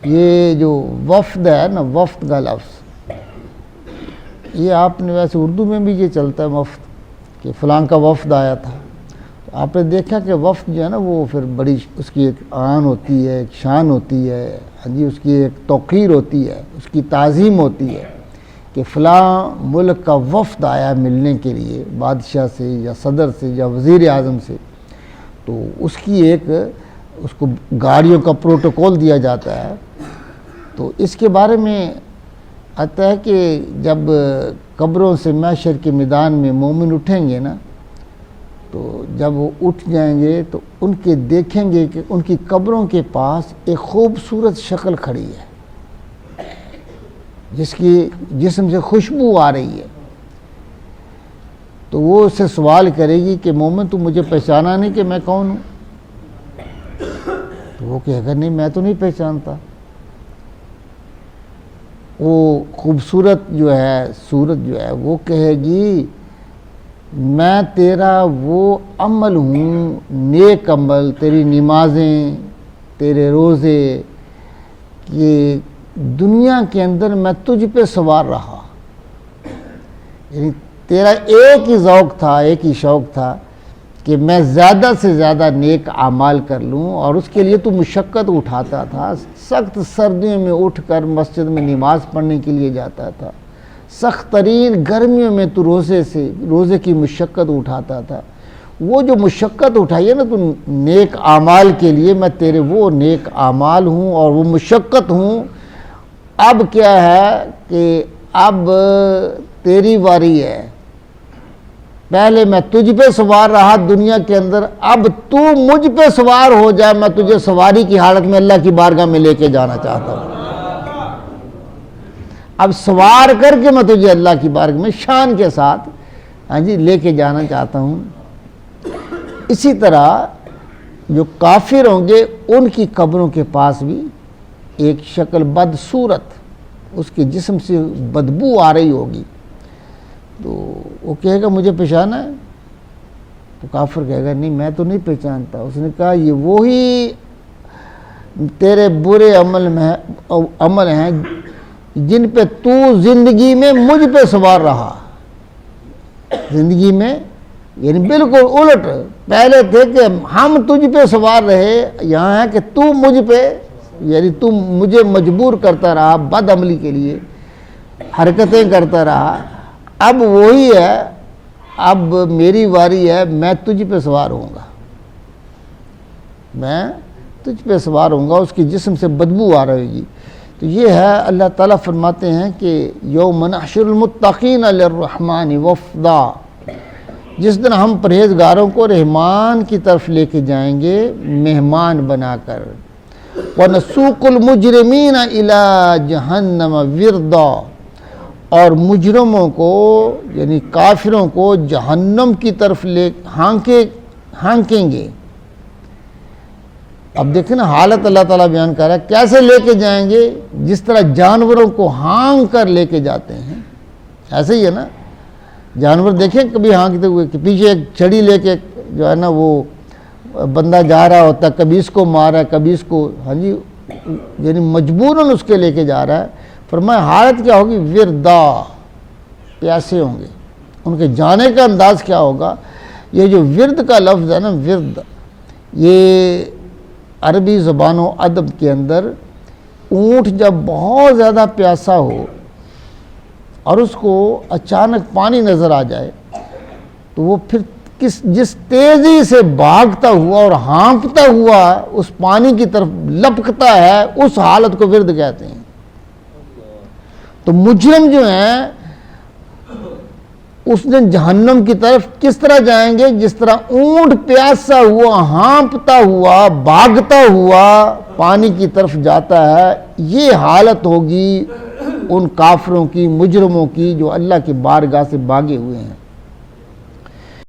یہ جو وفد ہے نا، وفد کا لفظ، یہ آپ نے ویسے اردو میں بھی یہ چلتا ہے وفد، کہ فلاں کا وفد آیا تھا. آپ نے دیکھا کہ وفد جو ہے نا وہ پھر بڑی اس کی ایک آن ہوتی ہے، ایک شان ہوتی ہے، ہاں جی، اس کی ایک توقیر ہوتی ہے، اس کی تعظیم ہوتی ہے کہ فلاں ملک کا وفد آیا ملنے کے لیے بادشاہ سے یا صدر سے یا وزیر اعظم سے. تو اس کی ایک اس کو گاڑیوں کا پروٹوکول دیا جاتا ہے. تو اس کے بارے میں آتا ہے کہ جب قبروں سے محشر کے میدان میں مومن اٹھیں گے نا، تو جب وہ اٹھ جائیں گے تو ان کے دیکھیں گے کہ ان کی قبروں کے پاس ایک خوبصورت شکل کھڑی ہے جس کی جسم سے خوشبو آ رہی ہے. تو وہ اس سے سوال کرے گی کہ مومن تو مجھے پہچانا نہیں کہ میں کون ہوں؟ تو وہ کہے گا نہیں میں تو نہیں پہچانتا. وہ خوبصورت جو ہے صورت جو ہے وہ کہے گی میں تیرا وہ عمل ہوں، نیک عمل، تیری نمازیں، تیرے روزے، کہ دنیا کے اندر میں تجھ پہ سوار رہا. یعنی تیرا ایک ہی ذوق تھا، ایک ہی شوق تھا کہ میں زیادہ سے زیادہ نیک اعمال کر لوں، اور اس کے لیے تو مشقت اٹھاتا تھا. سخت سردیوں میں اٹھ کر مسجد میں نماز پڑھنے کے لیے جاتا تھا، سخت ترین گرمیوں میں تو روزے کی مشقت اٹھاتا تھا. وہ جو مشقت اٹھائی ہے نا تو نیک اعمال کے لیے، میں تیرے وہ نیک اعمال ہوں اور وہ مشقت ہوں. اب کیا ہے کہ اب تیری واری ہے. پہلے میں تجھ پہ سوار رہا دنیا کے اندر، اب تو مجھ پہ سوار ہو جائے، میں تجھے سواری کی حالت میں اللہ کی بارگاہ میں لے کے جانا چاہتا ہوں. اب سوار کر کے میں تجھے اللہ کی بارگاہ میں شان کے ساتھ ہاں جی لے کے جانا چاہتا ہوں. اسی طرح جو کافر ہوں گے ان کی قبروں کے پاس بھی ایک شکل بدصورت، اس کے جسم سے بدبو آ رہی ہوگی. تو وہ کہے گا مجھے پہچانا ہے؟ تو کافر کہے گا نہیں میں تو نہیں پہچانتا. اس نے کہا یہ وہی تیرے برے عمل ہیں جن پہ تو زندگی میں مجھ پہ سوار رہا. زندگی میں یعنی بالکل الٹ، پہلے تھے کہ ہم تجھ پہ سوار رہے، یہاں ہے کہ تو مجھ پہ، یعنی تو مجھے مجبور کرتا رہا بد عملی کے لیے، حرکتیں کرتا رہا. اب وہی ہے، اب میری واری ہے، میں تجھ پہ سوار ہوں گا، میں تجھ پہ سوار ہوں گا. اس کی جسم سے بدبو آ رہے گی. تو یہ ہے اللہ تعالیٰ فرماتے ہیں کہ یوم نحشر المتقین للرحمن وفدا، جس دن ہم پرہیزگاروں کو رحمان کی طرف لے کے جائیں گے مہمان بنا کر. وَنَسُوقُ الْمُجْرِمِينَ إِلَىٰ جَهَنَّمَ وِرْدًا، اور مجرموں کو یعنی کافروں کو جہنم کی طرف لے ہانکیں گے. اب دیکھیں نا حالت اللہ تعالیٰ بیان کر رہا ہے کیسے لے کے جائیں گے، جس طرح جانوروں کو ہانک کر لے کے جاتے ہیں ایسے ہی ہے نا. جانور دیکھیں کبھی ہانکتے ہوئے کہ پیچھے ایک چھڑی لے کے جو ہے نا وہ بندہ جا رہا ہوتا ہے، کبھی اس کو مار رہا ہے کبھی اس کو، ہاں جی یعنی مجبوراً اس کے لے کے جا رہا ہے. فرمایا حالت کیا ہوگی؟ وردا، پیاسے ہوں گے. ان کے جانے کا انداز کیا ہوگا؟ یہ جو ورد کا لفظ ہے نا، ورد، یہ عربی زبان و ادب کے اندر اونٹ جب بہت زیادہ پیاسا ہو اور اس کو اچانک پانی نظر آ جائے تو وہ پھر جس تیزی سے بھاگتا ہوا اور ہانپتا ہوا اس پانی کی طرف لپکتا ہے، اس حالت کو ورد کہتے ہیں. تو مجرم جو ہیں اس دن جہنم کی طرف کس طرح جائیں گے؟ جس طرح اونٹ پیاسا ہوا، ہانپتا ہوا، بھاگتا ہوا پانی کی طرف جاتا ہے. یہ حالت ہوگی ان کافروں کی، مجرموں کی جو اللہ کی بارگاہ سے بھاگے ہوئے ہیں.